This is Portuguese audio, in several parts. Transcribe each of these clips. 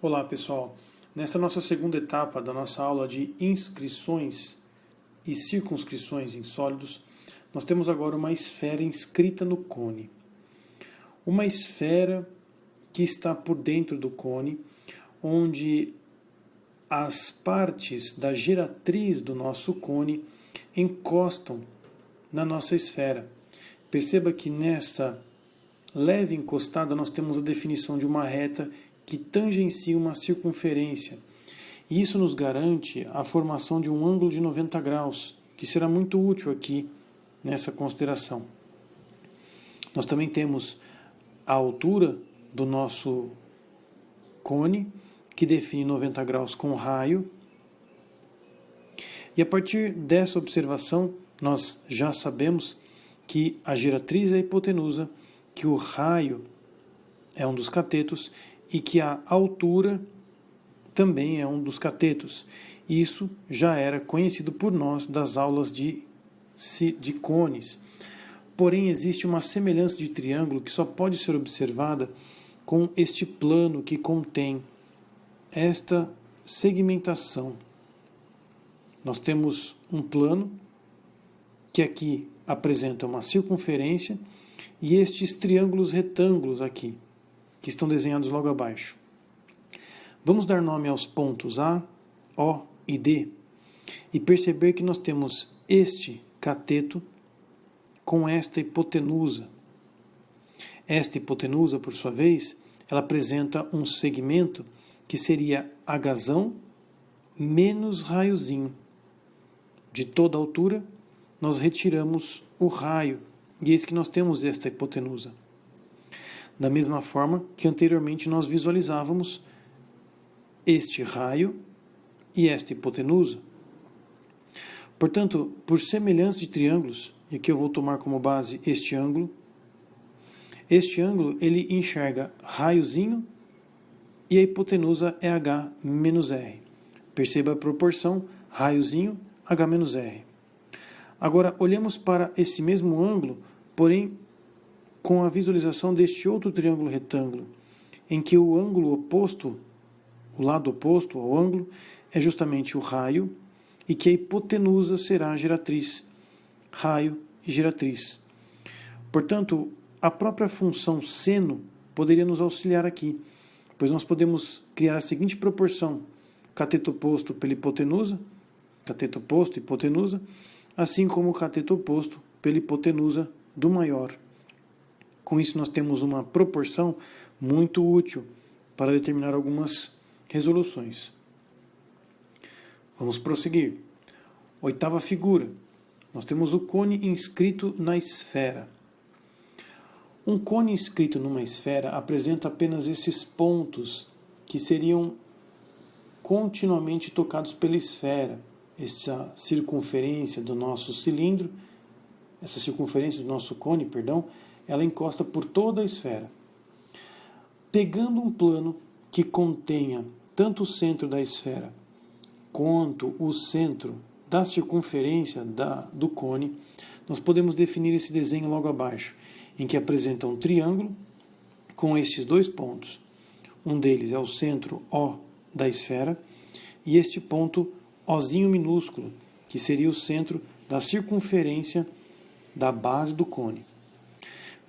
Olá pessoal, nesta nossa segunda etapa da nossa aula de inscrições e circunscrições em sólidos, nós temos agora uma esfera inscrita no cone. Uma esfera que está por dentro do cone, onde as partes da geratriz do nosso cone encostam na nossa esfera. Perceba que nessa leve encostada nós temos a definição de uma reta que tangencia uma circunferência. E isso nos garante a formação de um ângulo de 90 graus, que será muito útil aqui nessa consideração. Nós também temos a altura do nosso cone, que define 90 graus com raio. E a partir dessa observação, nós já sabemos que a geratriz é a hipotenusa, que o raio é um dos catetos e que a altura também é um dos catetos. Isso já era conhecido por nós das aulas de cones. Porém, existe uma semelhança de triângulo que só pode ser observada com este plano que contém esta segmentação. Nós temos um plano que aqui apresenta uma circunferência e estes triângulos retângulos aqui, que estão desenhados logo abaixo. Vamos dar nome aos pontos A, O e D e perceber que nós temos este cateto com esta hipotenusa. Esta hipotenusa, por sua vez, ela apresenta um segmento que seria Hzão menos raiozinho. De toda a altura, nós retiramos o raio, e eis que nós temos esta hipotenusa. Da mesma forma que anteriormente nós visualizávamos este raio e esta hipotenusa. Portanto, por semelhança de triângulos, e aqui eu vou tomar como base este ângulo ele enxerga raiozinho e a hipotenusa é H menos R. Perceba a proporção, raiozinho, H menos R. Agora, olhemos para esse mesmo ângulo, porém com a visualização deste outro triângulo retângulo, em que o ângulo oposto, o lado oposto ao ângulo, é justamente o raio, e que a hipotenusa será a geratriz, raio e geratriz. Portanto, a própria função seno poderia nos auxiliar aqui, pois nós podemos criar a seguinte proporção: cateto oposto pela hipotenusa, cateto oposto, hipotenusa, assim como o cateto oposto pela hipotenusa do maior. Com isso, nós temos uma proporção muito útil para determinar algumas resoluções. Vamos prosseguir. Oitava figura. Nós temos o cone inscrito na esfera. Um cone inscrito numa esfera apresenta apenas esses pontos que seriam continuamente tocados pela esfera. Essa circunferência do nosso cilindro, essa circunferência do nosso cone, ela encosta por toda a esfera. Pegando um plano que contenha tanto o centro da esfera quanto o centro da circunferência do cone, nós podemos definir esse desenho logo abaixo, em que apresenta um triângulo com estes dois pontos. Um deles é o centro O da esfera e este ponto Ozinho minúsculo, que seria o centro da circunferência da base do cone.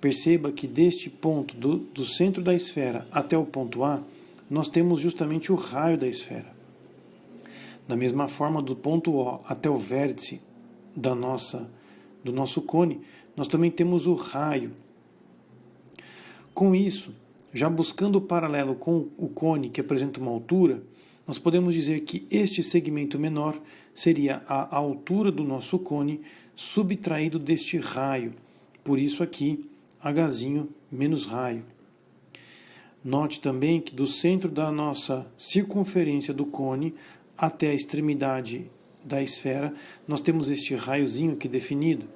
Perceba que deste ponto, do centro da esfera até o ponto A, nós temos justamente o raio da esfera. Da mesma forma, do ponto O até o vértice do nosso cone, nós também temos o raio. Com isso, já buscando o paralelo com o cone, que apresenta uma altura, nós podemos dizer que este segmento menor seria a altura do nosso cone subtraído deste raio. Por isso aqui, Hzinho menos raio. Note também que do centro da nossa circunferência do cone até a extremidade da esfera, nós temos este raiozinho aqui definido.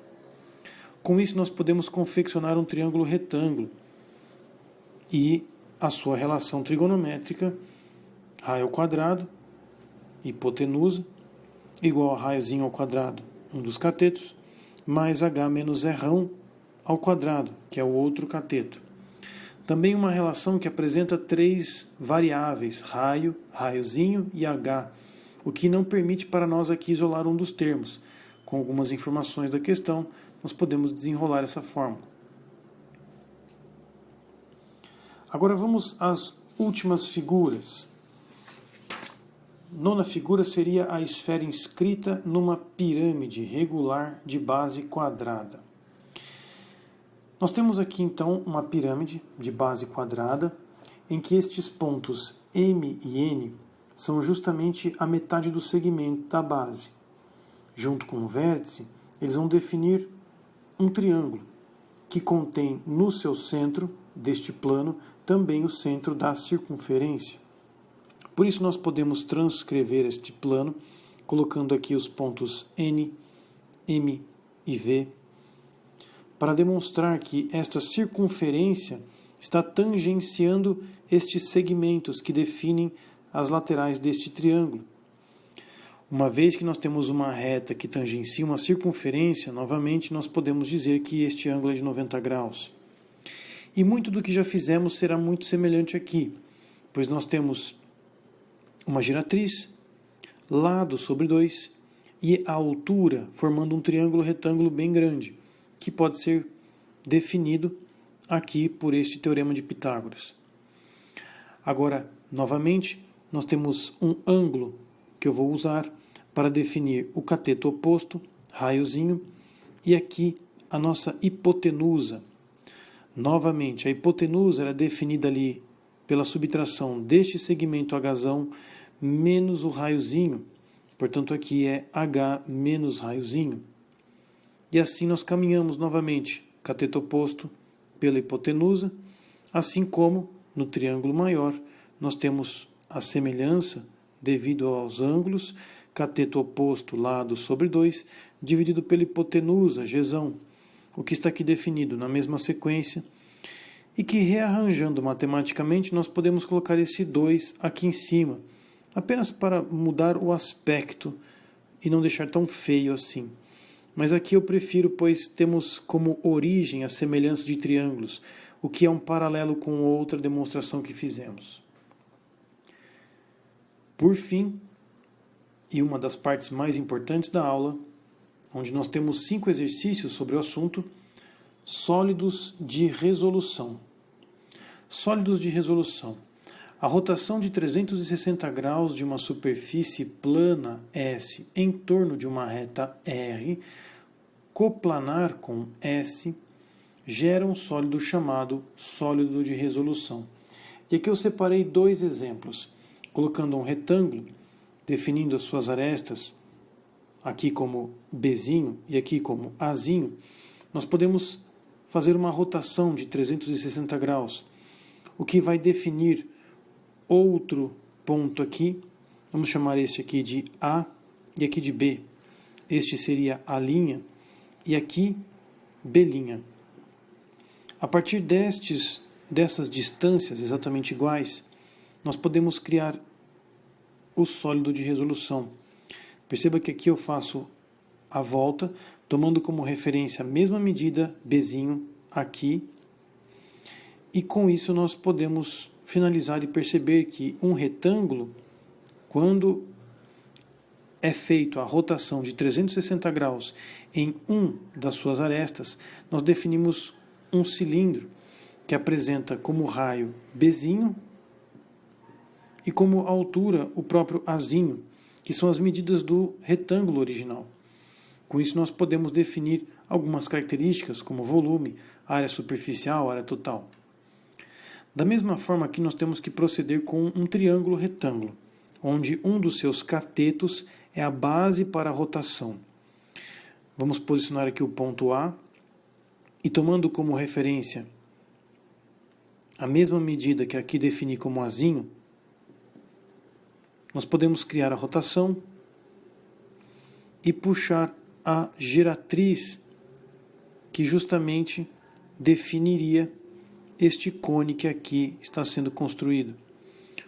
Com isso, nós podemos confeccionar um triângulo retângulo e a sua relação trigonométrica, raio ao quadrado, hipotenusa, igual a raiozinho ao quadrado, um dos catetos, mais H menos Rão ao quadrado, que é o outro cateto. Também uma relação que apresenta 3 variáveis, raio, raiozinho e H, o que não permite para nós aqui isolar um dos termos. Com algumas informações da questão, nós podemos desenrolar essa fórmula. Agora vamos às últimas figuras. Nona figura seria a esfera inscrita numa pirâmide regular de base quadrada. Nós temos aqui então uma pirâmide de base quadrada, em que estes pontos M e N são justamente a metade do segmento da base. Junto com o vértice, eles vão definir um triângulo, que contém no seu centro deste plano também o centro da circunferência. Por isso nós podemos transcrever este plano, colocando aqui os pontos N, M e V, para demonstrar que esta circunferência está tangenciando estes segmentos que definem as laterais deste triângulo. Uma vez que nós temos uma reta que tangencia uma circunferência, novamente nós podemos dizer que este ângulo é de 90 graus. E muito do que já fizemos será muito semelhante aqui, pois nós temos uma giratriz, lado sobre 2 e a altura formando um triângulo retângulo bem grande, que pode ser definido aqui por este teorema de Pitágoras. Agora, novamente, nós temos um ângulo que eu vou usar para definir o cateto oposto, raiozinho, e aqui a nossa hipotenusa. Novamente, a hipotenusa era definida ali pela subtração deste segmento Hzão menos o raiozinho, portanto aqui é H menos raiozinho. E assim nós caminhamos novamente, cateto oposto pela hipotenusa, assim como no triângulo maior nós temos a semelhança devido aos ângulos, cateto oposto lado sobre 2, dividido pela hipotenusa, Gzão, o que está aqui definido na mesma sequência, e que rearranjando matematicamente nós podemos colocar esse 2 aqui em cima, apenas para mudar o aspecto e não deixar tão feio assim. Mas aqui eu prefiro, pois temos como origem a semelhança de triângulos, o que é um paralelo com outra demonstração que fizemos. Por fim, e uma das partes mais importantes da aula, onde nós temos 5 exercícios sobre o assunto, sólidos de resolução. Sólidos de resolução. A rotação de 360 graus de uma superfície plana S em torno de uma reta R, coplanar com S, gera um sólido chamado sólido de resolução. E aqui eu separei 2 exemplos, colocando um retângulo, definindo as suas arestas, aqui como Bzinho e aqui como Azinho, nós podemos fazer uma rotação de 360 graus, o que vai definir outro ponto aqui, vamos chamar esse aqui de A e aqui de B. Este seria A' e aqui B'. A partir dessas distâncias exatamente iguais, nós podemos criar o sólido de resolução. Perceba que aqui eu faço a volta, tomando como referência a mesma medida, Bzinho, aqui, e com isso nós podemos finalizar e perceber que um retângulo, quando é feito a rotação de 360 graus em das suas arestas, nós definimos um cilindro que apresenta como raio Bzinho e como altura o próprio Azinho, que são as medidas do retângulo original. Com isso nós podemos definir algumas características como volume, área superficial, área total. Da mesma forma aqui nós temos que proceder com um triângulo retângulo, onde um dos seus catetos é a base para a rotação. Vamos posicionar aqui o ponto A e tomando como referência a mesma medida que aqui defini como Azinho, nós podemos criar a rotação e puxar a giratriz que justamente definiria este cone que aqui está sendo construído.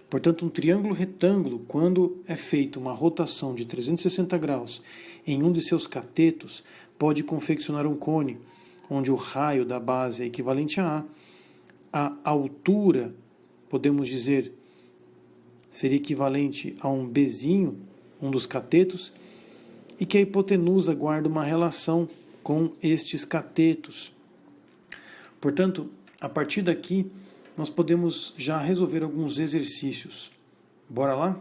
Portanto, um triângulo retângulo, quando é feita uma rotação de 360 graus em um de seus catetos, pode confeccionar um cone, onde o raio da base é equivalente a A, a altura, podemos dizer, seria equivalente a um bezinho, um dos catetos, e que a hipotenusa guarda uma relação com estes catetos. Portanto, a partir daqui, nós podemos já resolver alguns exercícios. Bora lá?